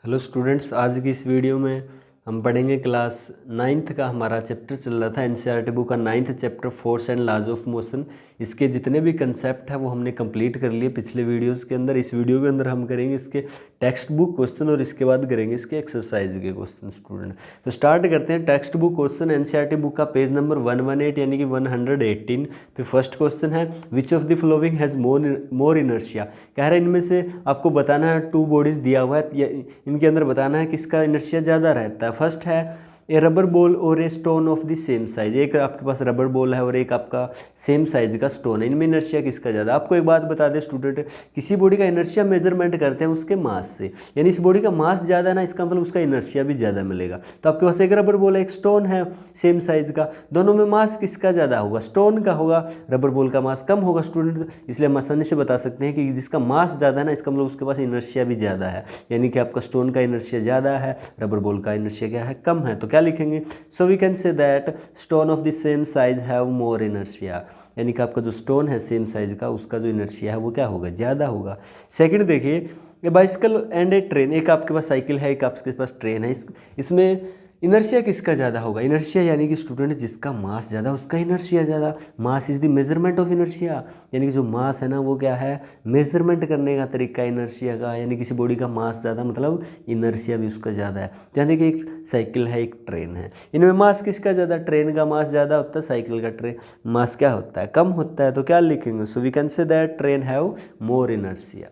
Hello students, आज की इस वीडियो में हम पढ़ेंगे क्लास 9th का हमारा चैप्टर चल रहा था एनसीईआरटी बुक का 9th chapter force and laws of motion. इसके जितने भी कंसेप्ट है वो हमने कंप्लीट कर लिए पिछले वीडियोस के अंदर। इस वीडियो के अंदर हम करेंगे इसके टेक्स्ट बुक क्वेश्चन और इसके बाद करेंगे इसके एक्सरसाइज के क्वेश्चन स्टूडेंट। तो स्टार्ट करते हैं। Text book question NCERT book का पेज नंबर 118 यानी कि 118 पे फर्स्ट क्वेश्चन है, which of the flowing has more inertia. कह रहे हैं इनमें से आपको बताना है, टू बॉडीज दिया हुआ है, इनके अंदर बताना है किसका इनर्शिया ज़्यादा रहता है। फर्स्ट है ए रबर बॉल और a stone of the same size. एक आपके पास रबर बॉल है और एक आपका सेम साइज का स्टोन है, इनमें इनर्शिया किसका ज़्यादा। आपको एक बात बता दें स्टूडेंट, किसी बॉडी का इनर्शिया मेजरमेंट करते हैं उसके मास से, यानी इस बॉडी का मास ज़्यादा है ना, इसका मतलब उसका इनर्शिया भी ज़्यादा मिलेगा। तो आपके पास एक रबर बॉल है, एक स्टोन है सेम साइज का, दोनों में मास किसका ज़्यादा होगा, स्टोन का होगा। रबर बॉल का मास कम होगा स्टूडेंट, इसलिए हम आसानी से बता सकते हैं कि जिसका मास ज़्यादा है ना, इसका मतलब उसके पास इनर्शिया भी ज़्यादा है, यानी कि आपका स्टोन का इनर्शिया ज़्यादा है, रबर बॉल का इनर्शिया क्या है, कम है। तो क्या लिखेंगे, so we can say that stone of the same size have more inertia, यानी कि आपका जो स्टोन है सेम साइज का उसका जो इनर्शिया है वो क्या होगा, ज़्यादा होगा। सेकंड देखिए, ए बाइसिकल एंड ए ट्रेन। एक आपके पास साइकिल है, एक आपके पास ट्रेन है, इसमें इनर्शिया किसका ज़्यादा होगा। इनर्शिया यानी कि स्टूडेंट जिसका मास ज़्यादा उसका इनर्शिया ज़्यादा। Mass is the measurement of inertia, यानी कि जो मास है ना वो क्या है, मेजरमेंट करने का तरीका इनर्शिया का, यानी किसी बॉडी का मास ज़्यादा मतलब इनर्शिया भी उसका ज़्यादा है। यानी कि एक साइकिल है एक ट्रेन है, इनमें मास किसका ज़्यादा, ट्रेन का मास ज़्यादा होता है, साइकिल का ट्रेन मास क्या होता है, कम होता है। तो क्या लिखेंगे, so we can say that train have more inertia.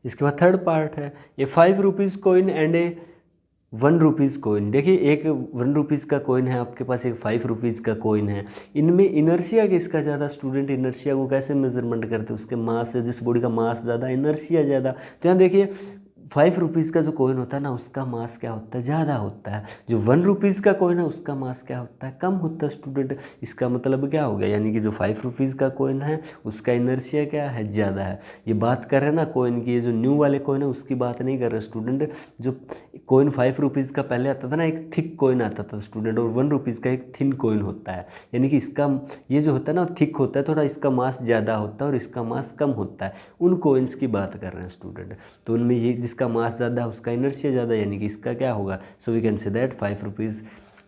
इसके बाद थर्ड पार्ट है, ये 5 rupees coin and a 1 rupees coin. देखिए एक 1 रुपीज़ का कॉइन है आपके पास, एक 5 रुपीज़ का कॉइन है, इनमें इनर्शिया किसका ज़्यादा। स्टूडेंट इनर्शिया को कैसे मेजरमेंट करते हैं, उसके मास से, जिस बॉडी का मास ज़्यादा इनर्शिया ज़्यादा। तो यहाँ देखिए 5 रुपीज़ का जो कॉइन होता है ना उसका मास क्या होता है, ज़्यादा होता है। जो 1 रुपीज़ का कॉइन है उसका मास क्या होता है, कम होता है स्टूडेंट। इसका मतलब क्या हो गया, यानी कि जो 5 रुपीज़ का कॉइन है उसका इनर्शिया क्या है, ज़्यादा है। ये बात कर रहे हैं ना कॉइन की, ये जो न्यू वाले कॉइन है उसकी बात नहीं कर रहे स्टूडेंट। जो कॉइन 5 रुपीज़ का पहले आता था ना, एक थिक कॉइन आता था स्टूडेंट, और 1 रुपीज़ का एक थिन कॉइन होता है, यानी कि इसका ये जो होता है ना थिक होता है थोड़ा, इसका मास ज़्यादा होता है और इसका मास कम होता है। उन कॉइन्स की बात कर रहे हैं स्टूडेंट। तो उनमें ये जिसका मास ज़्यादा है उसका इनर्शिया ज़्यादा, यानी कि इसका क्या होगा, so we can say that 5 rupees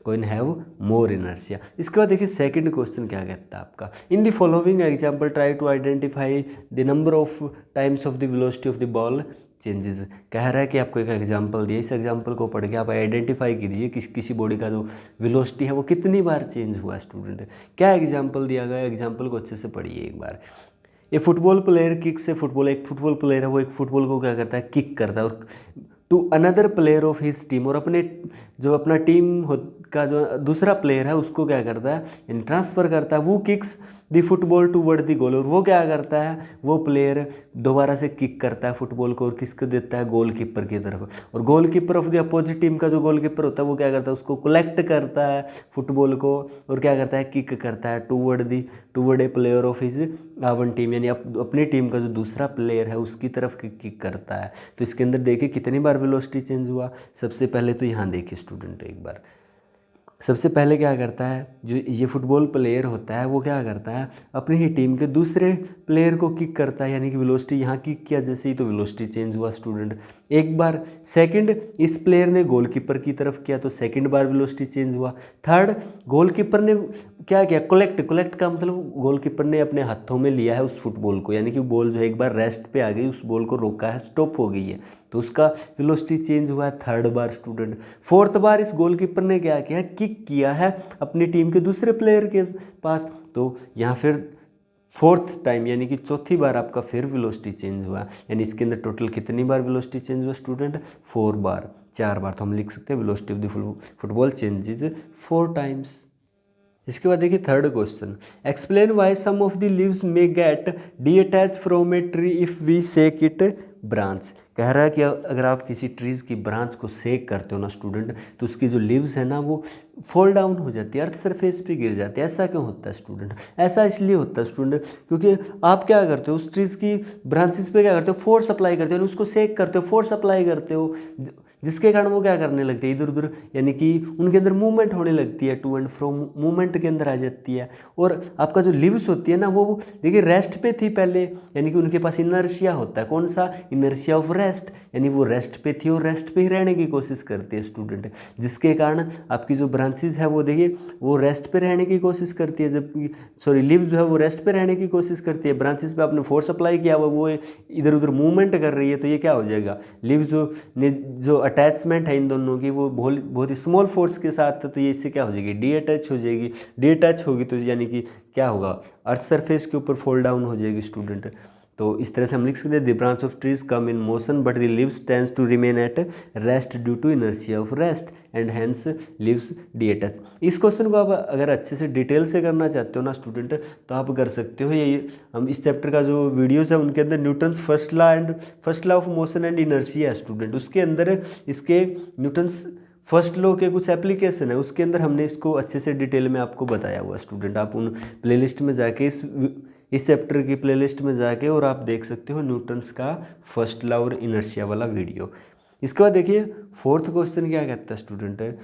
coin have more inertia. इसके बाद देखिए सेकंड क्वेश्चन क्या कहता है आपका, in the following example try to identify the number of times of the velocity of the ball changes. कह रहा है कि आपको एक एग्जांपल दिया, इस एग्जांपल को पढ़ के आप आइडेंटिफाई कीजिए किसी बॉडी का जो वेलोसिटी है वो कितनी बार चेंज हुआ स्टूडेंट। क्या एग्जांपल दिया गया, एग्जांपल को अच्छे से पढ़िए एक बार। ये फुटबॉल प्लेयर किक से, फुटबॉल एक फुटबॉल प्लेयर है, वो एक फुटबॉल को क्या करता है, किक करता है, और to another player of his team, और अपने जो अपना टीम का जो दूसरा प्लेयर है उसको क्या करता है, यानी ट्रांसफ़र करता है। वो kicks the football toward the goal, और वो क्या करता है, वो प्लेयर दोबारा से किक करता है फुटबॉल को और किसको देता है, गोलकीपर की तरफ। और goalkeeper of the opposite team का जो गोलकीपर होता है वो क्या करता है, उसको कलेक्ट करता है फुटबॉल को और क्या करता है, किक करता है toward A player of his आवन टीम, यानी अपनी टीम का जो दूसरा प्लेयर है उसकी तरफ किक करता है। तो इसके अंदर देखिए कितनी बार वेलोसिटी चेंज हुआ। सबसे पहले तो यहाँ देखिए स्टूडेंट एक बार, सबसे पहले क्या करता है, जो ये फुटबॉल प्लेयर होता है वो क्या करता है, अपनी ही टीम के दूसरे प्लेयर को किक करता है, यानी कि वेलोसिटी यहाँ किक किया जैसे ही तो वेलोसिटी चेंज हुआ स्टूडेंट एक बार। सेकंड, इस प्लेयर ने गोलकीपर की तरफ किया तो सेकंड बार वेलोसिटी चेंज हुआ। थर्ड, गोलकीपर ने क्या किया, कलेक्ट का मतलब गोलकीपर ने अपने हाथों में लिया है उस फुटबॉल को, यानी कि बॉल जो है एक बार रेस्ट पे आ गई, उस बॉल को रोका है, स्टॉप हो गई है, तो उसका वेलोसिटी चेंज हुआ है थर्ड बार स्टूडेंट। फोर्थ बार इस गोलकीपर ने क्या किया, किक किया है अपनी टीम के दूसरे प्लेयर के पास, तो यहाँ फिर फोर्थ टाइम यानी कि चौथी बार आपका फिर वेलोसिटी चेंज हुआ, यानी इसके अंदर टोटल कितनी बार वेलोसिटी चेंज हुआ स्टूडेंट, 4 बार, 4 बार। तो हम लिख सकते हैं velocity of the football changes 4 times. इसके बाद देखिए third question, explain why some of the leaves may get detach from a tree if we shake it branch. कह रहा है कि अगर आप किसी ट्रीज की ब्रांच को सेक करते हो ना स्टूडेंट, तो उसकी जो लीव्स है ना वो फॉल डाउन हो जाती है, अर्थ सरफेस पे गिर जाती है। ऐसा क्यों होता है स्टूडेंट, ऐसा इसलिए होता है स्टूडेंट क्योंकि आप क्या करते हो, उस ट्रीज की ब्रांचेस पे क्या करते हो, फोर्स अप्लाई करते हो, उसको सेक करते हो, फोर्स अप्लाई करते हो, जिसके कारण वो क्या करने लगती है, इधर उधर, यानी कि उनके अंदर मूवमेंट होने लगती है, टू एंड फ्रो मूवमेंट के अंदर आ जाती है। और आपका जो लीव्स होती है ना वो देखिए रेस्ट पे थी पहले, यानी कि उनके पास इनर्शिया होता है, कौन सा, इनर्शिया ऑफ रेस्ट। रेस्ट, यानी वो रेस्ट पे थी और रेस्ट पे ही रहने की कोशिश करती है स्टूडेंट, जिसके कारण आपकी जो ब्रांचेज है वो देखिए वो रेस्ट पे रहने की कोशिश करती है, जबकि सॉरी लीव जो है वो रेस्ट पे रहने की कोशिश करती है। ब्रांचेज पे आपने फोर्स अप्लाई किया हुआ, वो इधर उधर मूवमेंट कर रही है, तो ये क्या हो जाएगा, लीव जो अटैचमेंट है इन दोनों की वो बहुत ही स्मॉल फोर्स के साथ है, तो ये इससे क्या हो जाएगी, डी अटैच हो जाएगी। डी अटैच होगी तो यानी कि क्या होगा, अर्थ सरफेस के ऊपर फॉल डाउन हो जाएगी स्टूडेंट। तो इस तरह से हम लिख सकते हैं the branch of trees come in motion but the leaves tends to remain at rest due to inertia of rest and hence leaves detach. इस क्वेश्चन को आप अगर अच्छे से डिटेल से करना चाहते हो ना स्टूडेंट, तो आप कर सकते हो। ये हम इस चैप्टर का जो वीडियोस है उनके अंदर Newton's first law of motion and inertia है स्टूडेंट, उसके अंदर इसके न्यूटन्स फर्स्ट लॉ के कुछ एप्लीकेशन है, उसके अंदर हमने इसको अच्छे से डिटेल में आपको बताया हुआ स्टूडेंट। आप उन प्लेलिस्ट में जाके इस चैप्टर की प्लेलिस्ट में जाके और आप देख सकते हो न्यूटन्स का फर्स्ट लॉ और इनर्शिया वाला वीडियो। इसके बाद देखिए फोर्थ क्वेश्चन क्या कहता है student,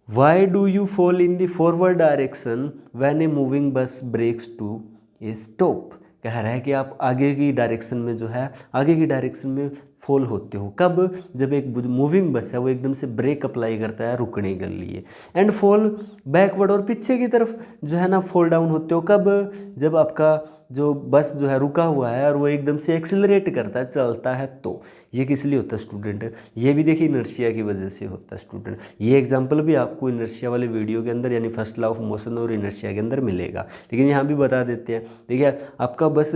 why do you fall in the forward direction when a moving bus brakes to a stop. कह रहा है कि आप आगे की डायरेक्शन में जो है आगे की डायरेक्शन में फॉल होते हो, कब, जब एक मूविंग बस है वो एकदम से ब्रेक अप्लाई करता है रुकने के लिए, एंड फॉल बैकवर्ड, और पीछे की तरफ जो है ना फॉल डाउन होते हो, कब, जब आपका जो बस जो है रुका हुआ है और वो एकदम से एक्सिलरेट करता है, चलता है, तो ये किस लिए होता है स्टूडेंट, ये भी देखिए इनर्शिया की वजह से होता है स्टूडेंट। ये एग्जांपल भी आपको इनर्शिया वाले वीडियो के अंदर यानी फर्स्ट लॉ ऑफ मोशन और इनर्शिया के अंदर मिलेगा, लेकिन यहाँ भी बता देते हैं। देखिए आपका बस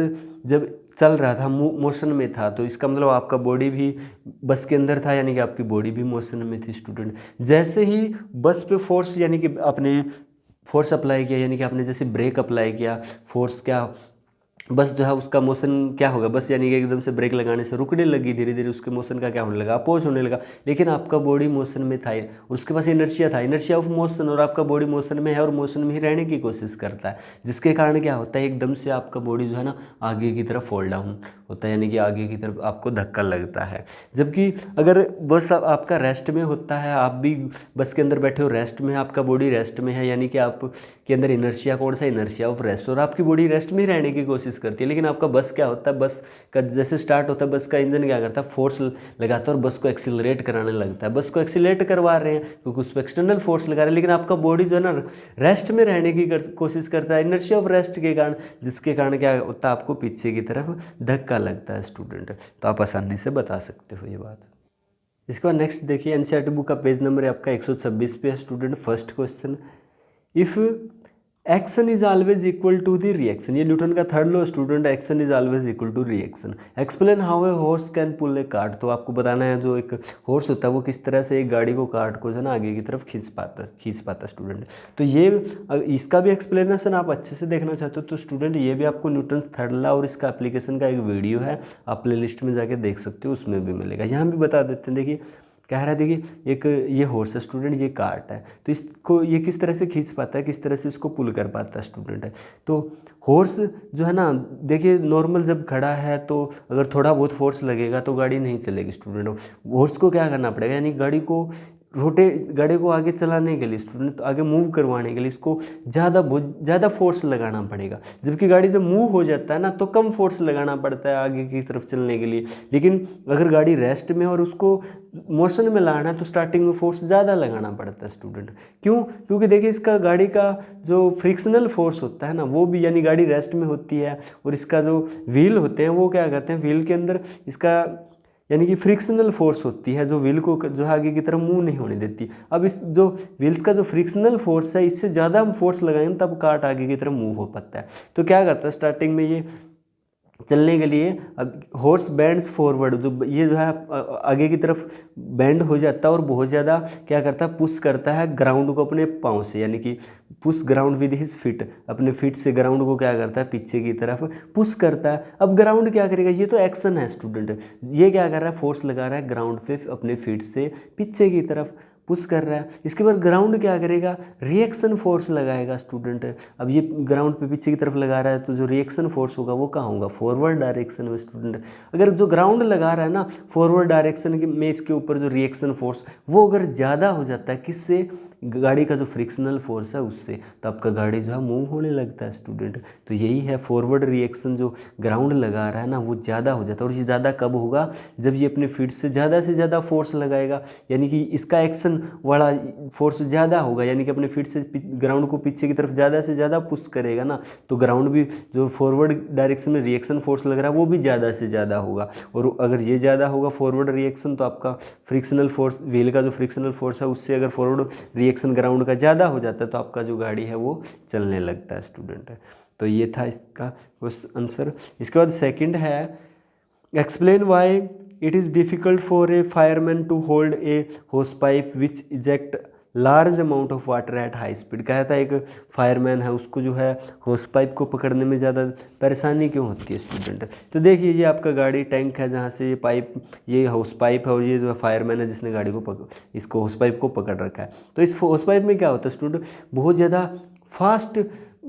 जब चल रहा था मोशन में था, तो इसका मतलब आपका बॉडी भी बस के अंदर था, यानी कि आपकी बॉडी भी मोशन में थी स्टूडेंट। जैसे ही बस पे फोर्स यानी कि आपने फोर्स अप्लाई किया, यानी कि आपने जैसे ब्रेक अप्लाई किया, फोर्स क्या बस जो है उसका मोशन क्या होगा, बस यानी कि एकदम से ब्रेक लगाने से रुकने लगी, धीरे धीरे उसके मोशन का क्या होने लगा, अपोज होने लगा, लेकिन आपका बॉडी मोशन में था और उसके पास इनर्शिया था, इनर्शिया ऑफ मोशन, और आपका बॉडी मोशन में है और मोशन में ही रहने की कोशिश करता है, जिसके कारण क्या होता है एकदम से आपका बॉडी जो है ना आगे की तरफ फॉल डाउन होता है, यानी कि आगे की तरफ आपको धक्का लगता है। जबकि अगर बस आपका रेस्ट में होता है, आप भी बस के अंदर बैठे हो रेस्ट में, आपका बॉडी रेस्ट में है, यानी कि आप के अंदर इनर्शिया कौन सा, इनर्शिया ऑफ रेस्ट, और आपकी बॉडी रेस्ट में ही रहने की कोशिश करती है। लेकिन आपका बस क्या होता है, बस का जैसे स्टार्ट होता है बस का इंजन क्या करता है, फोर्स लगाता है और बस को एक्सिलरेट कराने लगता है। बस को एक्सिलरेट करवा रहे हैं क्योंकि उस पर एक्सटर्नल फोर्स लगा रहे हैं, लेकिन आपका बॉडी जो है ना रेस्ट में रहने की कोशिश करता है इनर्शिया ऑफ रेस्ट के कारण, जिसके कारण क्या होता है आपको पीछे की तरफ धक्का लगता है स्टूडेंट। तो आप आसानी से बता सकते हो ये बात। इसके बाद नेक्स्ट देखिए एनसीईआरटी बुक का पेज नंबर आपका 126 पे है student. First question, if action is always equal to the reaction, ये न्यूटन का third law student, action is always equal to reaction, explain how a horse can pull a cart. तो आपको बताना है जो एक हॉर्स होता है वो किस तरह से एक गाड़ी को कार्ट को जो है ना आगे की तरफ खींच पाता स्टूडेंट। तो ये इसका भी एक्सप्लेनेशन आप अच्छे से देखना चाहते हो तो स्टूडेंट ये भी आपको न्यूटन थर्ड लॉ और इसका एप्लीकेशन का एक वीडियो है, आप प्ले लिस्ट में जाके देख सकते हो, उसमें भी मिलेगा। यहाँ भी बता देते हैं, देखिए कह रहा है देखिए एक ये हॉर्स है स्टूडेंट, ये कार्ट है, तो इसको ये किस तरह से खींच पाता है, किस तरह से इसको पुल कर पाता है स्टूडेंट है। तो हॉर्स जो है ना देखिए नॉर्मल जब खड़ा है तो अगर थोड़ा बहुत फोर्स लगेगा तो गाड़ी नहीं चलेगी स्टूडेंट। हॉर्स को क्या करना पड़ेगा, यानी गाड़ी को आगे चलाने के लिए स्टूडेंट, आगे मूव करवाने के लिए इसको बहुत ज़्यादा फोर्स लगाना पड़ेगा। जबकि गाड़ी जब मूव हो जाता है ना तो कम फोर्स लगाना पड़ता है आगे की तरफ चलने के लिए। लेकिन अगर गाड़ी रेस्ट में और उसको मोशन में लाना है तो स्टार्टिंग में फोर्स ज़्यादा लगाना पड़ता है स्टूडेंट। क्यों? क्योंकि देखिए इसका गाड़ी का जो फ्रिक्शनल फोर्स होता है ना वो भी, यानी गाड़ी रेस्ट में होती है और इसका जो व्हील होते हैं वो क्या करते हैं, व्हील के अंदर इसका यानी कि फ्रिक्शनल फोर्स होती है जो व्हील को जो आगे की तरफ मूव नहीं होने देती। अब इस जो व्हील्स का जो फ्रिक्शनल फोर्स है इससे ज़्यादा हम फोर्स लगाएंगे तब कार्ट आगे की तरफ मूव हो पाता है। तो क्या करता है स्टार्टिंग में ये चलने के लिए अब हॉर्स बैंड्स फॉरवर्ड, जो ये जो है आगे की तरफ बैंड हो जाता है और बहुत ज़्यादा क्या करता है पुश करता है ग्राउंड को अपने पाँव से, यानी कि push ground with his fit, अपने फिट से ग्राउंड को क्या करता है पीछे की तरफ पुश करता है। अब ग्राउंड क्या करेगा, ये तो एक्शन है स्टूडेंट, ये क्या कर रहा है फोर्स लगा रहा है ग्राउंड पे अपने फिट से पीछे की तरफ। पुश कर रहा है। इसके बाद ग्राउंड क्या करेगा, रिएक्शन फोर्स लगाएगा स्टूडेंट। अब ये ग्राउंड पे पीछे की तरफ लगा रहा है तो जो रिएक्शन फोर्स होगा वो कहाँ होगा, फॉरवर्ड डायरेक्शन में स्टूडेंट। अगर जो ग्राउंड लगा रहा है ना फॉरवर्ड डायरेक्शन में, इसके ऊपर जो रिएक्शन फोर्स वो अगर ज़्यादा हो जाता है किससे, गाड़ी का जो फ्रिक्शनल फोर्स है उससे, तो आपका गाड़ी जो है मूव होने लगता है स्टूडेंट। तो यही है फॉरवर्ड रिएक्शन, जो ग्राउंड लगा रहा है ना वो ज़्यादा हो जाता है। और ये ज़्यादा कब होगा, जब ये अपने फीट से ज़्यादा फोर्स लगाएगा, यानी कि इसका एक्शन वाला फोर्स ज़्यादा होगा, यानी कि अपने फीट से ग्राउंड को पीछे की तरफ ज़्यादा से ज़्यादा पुश करेगा ना, तो ग्राउंड भी जो फॉरवर्ड डायरेक्शन में रिएक्शन फोर्स लग रहा है वो भी ज़्यादा से ज़्यादा होगा। और अगर ये ज़्यादा होगा फॉरवर्ड रिएक्शन, तो आपका फ्रिक्शनल फोर्स, व्हील का जो फ्रिक्शनल फोर्स है उससे अगर फॉरवर्ड रिएक्शन ग्राउंड का ज़्यादा हो जाता है तो आपका जो गाड़ी है वो चलने लगता है स्टूडेंट। तो ये था इसका आंसर। इसके बाद सेकंड है, explain why it is difficult for a fireman to hold a hose pipe which eject large amount of water at high speed. कहता है एक फायरमैन है उसको जो है होस पाइप को पकड़ने में ज़्यादा परेशानी क्यों होती है स्टूडेंट। तो देखिए ये आपका गाड़ी टैंक है जहाँ से ये पाइप, ये होस पाइप है, और ये जो फायरमैन है जिसने गाड़ी को इसको होस पाइप को पकड़ रखा है। तो इस होस पाइप में क्या होता है स्टूडेंट, बहुत ज़्यादा फास्ट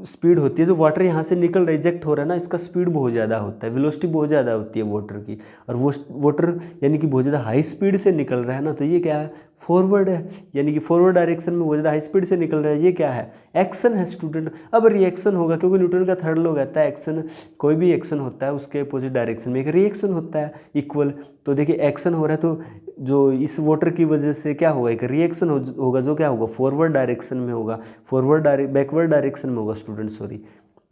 स्पीड होती है। जो वाटर यहाँ से निकल रहा है, इजेक्ट हो रहा है ना, इसका स्पीड बहुत ज़्यादा होता है, वेलोसिटी बहुत ज़्यादा होती है वाटर की। और वो वाटर यानी कि बहुत ज़्यादा हाई स्पीड से निकल रहा है ना, तो ये क्या है, फॉरवर्ड है, यानी कि फॉरवर्ड डायरेक्शन में बहुत ज़्यादा हाई स्पीड से निकल रहा है। ये क्या है, एक्शन है स्टूडेंट। अब रिएक्शन होगा, क्योंकि न्यूटन का थर्ड लॉ कहता है एक्शन, कोई भी एक्शन होता है उसके अपोजिट डायरेक्शन में एक रिएक्शन होता है इक्वल। तो देखिए एक्शन हो रहा है तो जो इस वाटर की वजह से क्या होगा, एक रिएक्शन होगा जो क्या होगा, फॉरवर्ड डायरेक्शन में होगा, बैकवर्ड डायरेक्शन में होगा स्टूडेंट, सॉरी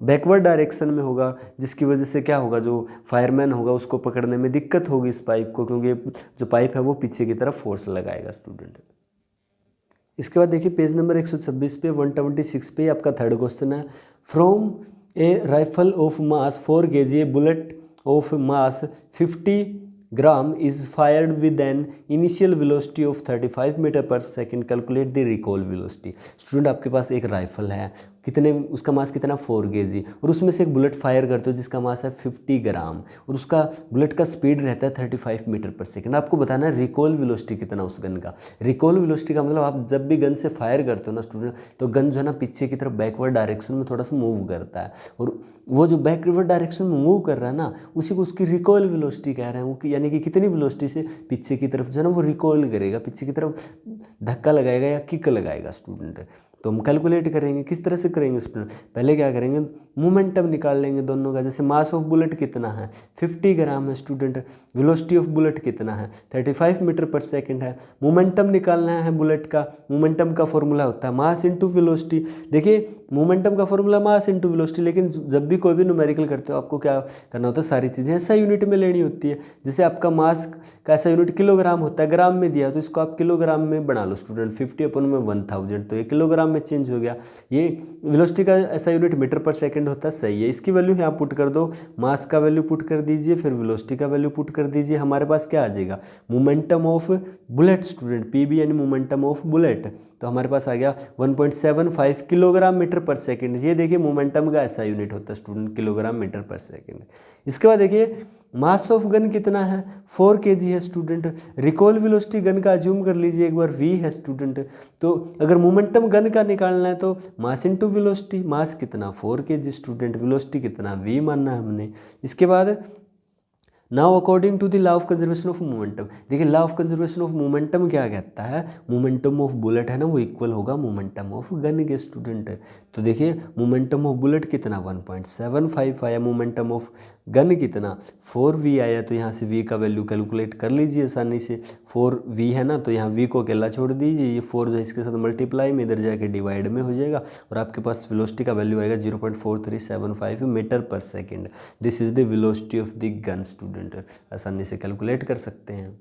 बैकवर्ड डायरेक्शन में होगा, जिसकी वजह से क्या होगा, जो फायरमैन होगा उसको पकड़ने में दिक्कत होगी इस पाइप को, क्योंकि जो पाइप है वो पीछे की तरफ फोर्स लगाएगा स्टूडेंट। इसके बाद देखिए पेज नंबर 126 पे 126 पे आपका थर्ड क्वेश्चन है, from a rifle of mass 4 kg a bullet of mass 50 gram is fired with an initial velocity of 35 metre per second, calculate the recoil velocity. Student आपके पास एक राइफल है, कितने, उसका मास कितना 4 kg, और उसमें से एक बुलेट फायर करते हो जिसका मास है 50 ग्राम, और उसका बुलेट का स्पीड रहता है 35 मीटर पर सेकेंड। आपको बताना है रिकॉल वेलोसिटी कितना उस गन का। रिकॉल वेलोसिटी का मतलब आप जब भी गन से फायर करते हो ना स्टूडेंट, तो गन जो है ना पीछे की तरफ बैकवर्ड डायरेक्शन में थोड़ा सा मूव करता है, और वो जो बैकवर्ड डायरेक्शन में मूव कर रहा है ना उसी को उसकी रिकॉल वेलोसिटी कह रहे हैं। वो यानी कि कितनी वेलोसिटी से पीछे की तरफ जो है ना वो रिकॉल करेगा, पीछे की तरफ धक्का लगाएगा या किक लगाएगा स्टूडेंट। तो हम कैलकुलेट करेंगे, किस तरह से करेंगे स्टूडेंट, पहले क्या करेंगे, मोमेंटम निकाल लेंगे दोनों का। जैसे मास ऑफ बुलेट कितना है 50 ग्राम है स्टूडेंट, वेलोसिटी ऑफ बुलेट कितना है 35 मीटर पर सेकंड है, मोमेंटम निकालना है बुलेट का। मोमेंटम का फॉर्मूला होता है मास इंटू वेलोसिटी। देखिए मोमेंटम का फॉर्मूला मास इंटू वेलोसिटी, लेकिन जब भी कोई भी न्यूमेरिकल करते हो आपको क्या करना होता है, सारी चीज़ें ऐसा यूनिट में लेनी होती है। जैसे आपका मास का ऐसा यूनिट किलोग्राम होता है, ग्राम में दिया तो इसको आप किलोग्राम में बना लो स्टूडेंट, 50/1000, तो ये किलोग्राम में चेंज हो गया। ये वेलोसिटी का ऐसा यूनिट मीटर पर सेकंड होता है, सही है। इसकी वैल्यू यहाँ पुट कर दो, मास का वैल्यू पुट कर दीजिए, फिर वेलोसिटी का वैल्यू पुट कर दीजिए। हमारे पास क्या आ जाएगा, momentum of bullet student, PB यानी मोमेंटम ऑफ बुलेट, तो हमारे पास आ गया 1.75 किलोग्राम मीटर पर सेकंड। ये देखिए मोमेंटम का ऐसा यूनिट होता है student, kilogram meter per second. इसके बाद देखिए मास ऑफ गन कितना है 4 kg है स्टूडेंट। रिकॉल वेलोसिटी गन का अज्यूम कर लीजिए एक बार v है स्टूडेंट। तो अगर मोमेंटम गन का निकालना है तो मास इंटू वेलोसिटी, मास कितना 4 kg स्टूडेंट, वेलोसिटी कितना v मानना है हमने। इसके बाद now according to the law of conservation of momentum, देखिए law of conservation of momentum क्या कहता है, मोमेंटम ऑफ बुलेट है ना वो इक्वल होगा मोमेंटम ऑफ गन के स्टूडेंट। तो देखिए मोमेंटम ऑफ बुलेट कितना 1.75 आया, मोमेंटम ऑफ गन कितना 4v आया, तो यहाँ से v का वैल्यू कैलकुलेट कर लीजिए आसानी से। 4v है ना, तो यहाँ v को अकेला छोड़ दीजिए, ये 4 जो इसके साथ मल्टीप्लाई में इधर जाके डिवाइड में हो जाएगा, और आपके पास वेलोसिटी का वैल्यू आएगा 0.4375 metre per second. This is the velocity of the gun student, आसानी से कैलकुलेट कर सकते हैं।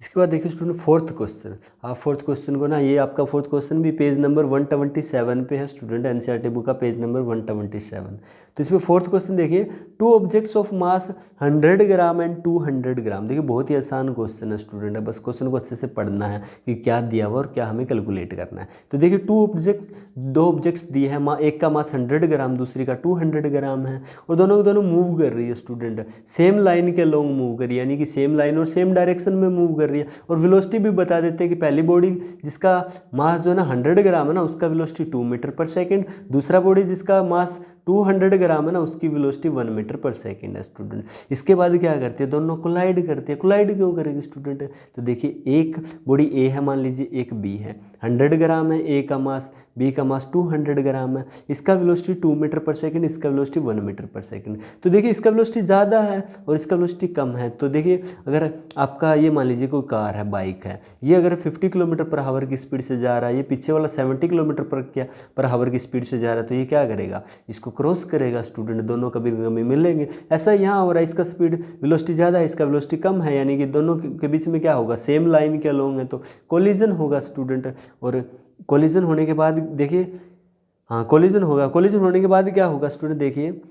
इसके बाद देखिए स्टूडेंट फोर्थ क्वेश्चन, आप फोर्थ क्वेश्चन को ना, ये आपका फोर्थ क्वेश्चन भी पेज नंबर 127 पे है स्टूडेंट, एनसीईआरटी बुक का पेज नंबर 127। तो इसमें फोर्थ क्वेश्चन देखिए, 2 objects of mass 100 gram and 200 ग्राम। देखिए बहुत ही आसान क्वेश्चन है स्टूडेंट, है बस क्वेश्चन को अच्छे से पढ़ना है कि क्या दिया हुआ और क्या हमें कैलकुलेट करना है। तो देखिए दो ऑब्जेक्ट्स दिए हैं, एक का मास 100 ग्राम दूसरी का 200 ग्राम है, और दोनों के दोनों मूव कर रही है स्टूडेंट, सेम लाइन के लॉन्ग मूव करी, यानी कि सेम लाइन और सेम डायरेक्शन में मूव कर कर रही है, और वेलोसिटी भी बता देते हैं कि पहली बॉडी जिसका मास जो है ना 100 ग्राम है ना, उसका वेलोसिटी 2 मीटर पर सेकेंड, दूसरा बॉडी जिसका मास 200 ग्राम है ना, उसकी वेलोसिटी 1 मीटर पर सेकेंड है स्टूडेंट। इसके बाद क्या करती है, दोनों कोलाइड करती है। कोलाइड क्यों करेगी स्टूडेंट? तो देखिए एक बॉडी ए है, मान लीजिए एक बी है, 100 ग्राम है ए का मास, बी का मास 200 ग्राम है, इसका वेलोसिटी 2 मीटर पर सेकेंड, इसका वेलोसिटी 1 मीटर पर सेकेंड। तो देखिए इसका वेलोसिटी ज़्यादा है और इसका वेलोसिटी कम है। तो देखिए अगर आपका ये मान लीजिए कोई कार है, बाइक है, ये अगर 50 किलोमीटर पर आवर की स्पीड से जा रहा है, ये पीछे वाला 70 किलोमीटर पर आवर की स्पीड से जा रहा है, तो ये क्या करेगा, इसको क्रॉस करेगा स्टूडेंट, दोनों कभी कभी मिलेंगे। ऐसा यहाँ हो रहा है, इसका स्पीड वेलोसिटी ज़्यादा है, इसका वेलोसिटी कम है, यानी कि दोनों के बीच में क्या होगा, सेम लाइन के अलोंग है, तो कोलिजन होगा स्टूडेंट। और कोलिजन होने के बाद देखिए, हाँ कोलिजन होगा, कोलिजन होने के बाद क्या होगा स्टूडेंट, देखिए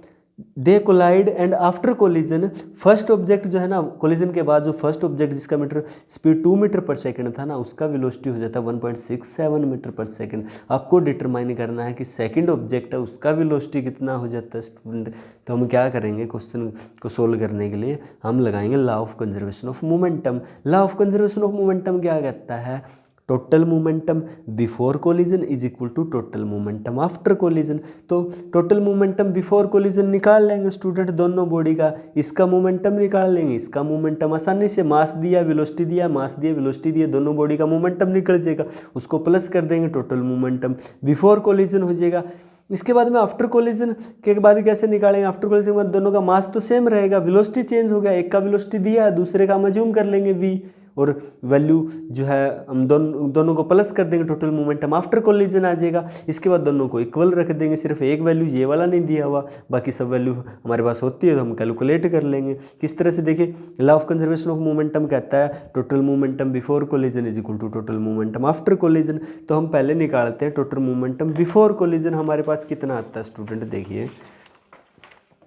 they collide and after collision first object जो है ना, कोलिजन के बाद जो फर्स्ट ऑब्जेक्ट जिसका metre speed 2 metre per second था ना, उसका वेलोसिटी हो जाता है 1.67 मीटर पर सेकंड। आपको डिटरमाइन करना है कि सेकंड ऑब्जेक्ट है उसका वेलोसिटी कितना हो जाता है स्टूडेंट। तो हम क्या करेंगे, क्वेश्चन को सोल्व करने के लिए हम लगाएंगे law of conservation of momentum. Law of conservation of momentum क्या कहता है, total momentum before collision is equal to total momentum after collision. तो टोटल मोमेंटम बिफोर कोलिजन निकाल लेंगे स्टूडेंट, दोनों बॉडी का, इसका मोमेंटम निकाल लेंगे, इसका मोमेंटम आसानी से, मास दिया वेलोसिटी दिया, मास दिया वेलोसिटी दिया, दोनों बॉडी का मोमेंटम निकल जाएगा, उसको प्लस कर देंगे, टोटल मोमेंटम बिफोर कोलिजन हो जाएगा। इसके बाद में आफ्टर कोलिजन के बाद कैसे निकालेंगे, आफ्टर कोलिजन के बाद दोनों का मास तो सेम रहेगा, वेलोसिटी चेंज हो गया, एक का वेलोसिटी दिया है, दूसरे का हम अज्यूम कर लेंगे v, और वैल्यू जो है हम दोनों को प्लस कर देंगे, टोटल मोमेंटम आफ्टर कोलिजन आ जाएगा। इसके बाद दोनों को इक्वल रख देंगे, सिर्फ एक वैल्यू ये वाला नहीं दिया हुआ, बाकी सब वैल्यू हमारे पास होती है तो हम कैलकुलेट कर लेंगे। किस तरह से, देखिए law of conservation of momentum कहता है total momentum before collision is equal to total momentum after collision. तो हम पहले निकालते हैं टोटल मोमेंटम बिफोर कोलिजन, हमारे पास कितना आता है स्टूडेंट, देखिए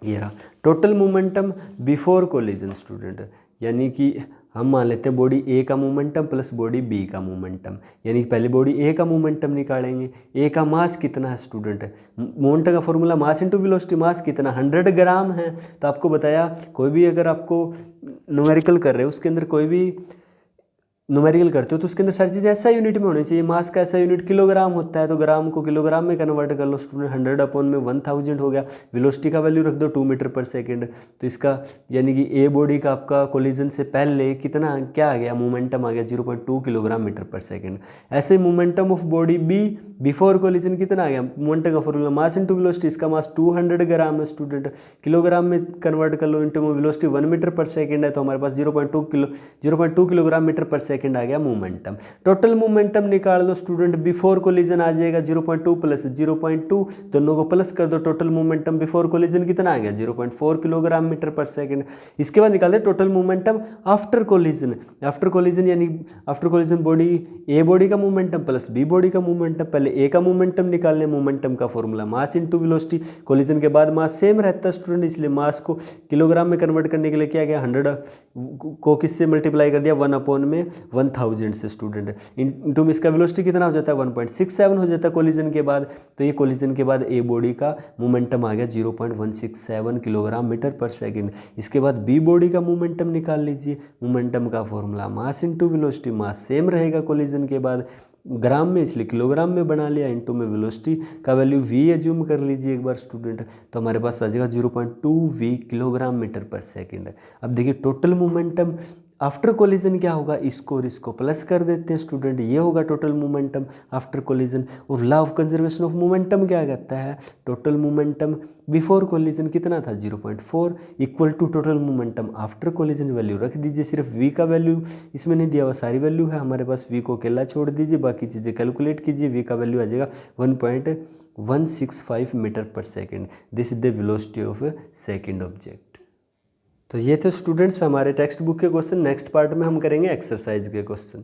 ये रहा total momentum before collision student, यानी कि हम मान लेते हैं बॉडी ए का मोमेंटम प्लस बॉडी बी का मोमेंटम, यानी कि पहले बॉडी ए का मोमेंटम निकालेंगे। ए का मास कितना है स्टूडेंट, मोमेंटम का फॉर्मूला मास इंटू वेलोसिटी, मास कितना 100 ग्राम है। तो आपको बताया कोई भी अगर आपको न्यूमेरिकल कर रहे हो उसके अंदर कोई भी न्यूमेरिकल करते हो तो उसके अंदर सारी चीज़ ऐसा यूनिट में होनी चाहिए। मास का ऐसा यूनिट किलोग्राम होता है, तो ग्राम को किलोग्राम में कन्वर्ट कर लो स्टूडेंट, 100 अपॉन में 1000 हो गया। वेलोसिटी का वैल्यू रख दो 2 मीटर पर सेकेंड, तो इसका यानी कि ए बॉडी का आपका कोलिजन से पहले कितना क्या आ गया, मोमेंटम आ गया 0.2 किलोग्राम मीटर पर सेकेंड। ऐसे momentum of body B before collision कितना आ गया, मोमेंटम का फॉर्मूला मास इंटू वेलोसिटी, इसका मास 200 ग्राम है स्टूडेंट, किलोग्राम में कन्वर्ट कर लो, into velocity 1 metre per second है, तो हमारे पास 0.2 किलोग्राम मीटर पर सेकेंड आ गया मोमेंटम। टोटल मोमेंटम निकाल दो स्टूडेंट, बिफोर कोलिजन आ जाएगा 0.2 प्लस 0.2, दोनों को प्लस कर दो, टोटल मोमेंटम बिफोर कोलिजन कितना आ गया 0.4 किलोग्राम मीटर पर सेकेंड। इसके बाद निकाल दे total momentum after collision, after collision यानी after collision body A body का मोमेंटम प्लस बी बॉडी का मोमेंटम, पहले ए का मोमेंटम निकालने, मोमेंटम का formula mass into velocity, collision के बाद मास सेम रहता है स्टूडेंट, इसलिए मास को किलोग्राम में कन्वर्ट करने के लिए क्या गया 100 को किससे मल्टीप्लाई कर दिया 1 अपॉन में 1000 से स्टूडेंट, इंटू में इसका वेलोसिटी कितना हो जाता है 1.67 हो जाता है कोलिजन के बाद। तो ये कोलिजन के बाद ए बॉडी का मोमेंटम आ गया 0.167 किलोग्राम मीटर पर सेकेंड। इसके बाद बी बॉडी का मोमेंटम निकाल लीजिए, मोमेंटम का formula mass into velocity, mass same रहेगा कोलिजन के बाद, ग्राम में इसलिए किलोग्राम में बना लिया, इंटू में वेलोसिटी का वैल्यू v एज्यूम कर लीजिए एक बार स्टूडेंट, तो हमारे पास आ जाएगा 0.2 v kilogram meter per second. अब देखिए टोटल मोमेंटम आफ्टर कोलिजन क्या होगा, इसको और इसको प्लस कर देते हैं स्टूडेंट, ये होगा टोटल मोमेंटम आफ्टर कोलिजन। और law of conservation of momentum क्या कहता है, टोटल मोमेंटम बिफोर कोलिजन कितना था 0.4 equal to total momentum after collision, value रख दीजिए, सिर्फ v का वैल्यू इसमें नहीं दिया हुआ, सारी वैल्यू है हमारे पास, v को अकेला छोड़ दीजिए, बाकी चीज़ें कैलकुलेट कीजिए, v का वैल्यू आ जाएगा 1.165 metre per second. This is the velocity of second object. तो ये थे स्टूडेंट्स हमारे टेक्स्ट बुक के क्वेश्चन। नेक्स्ट पार्ट में हम करेंगे एक्सरसाइज के क्वेश्चन।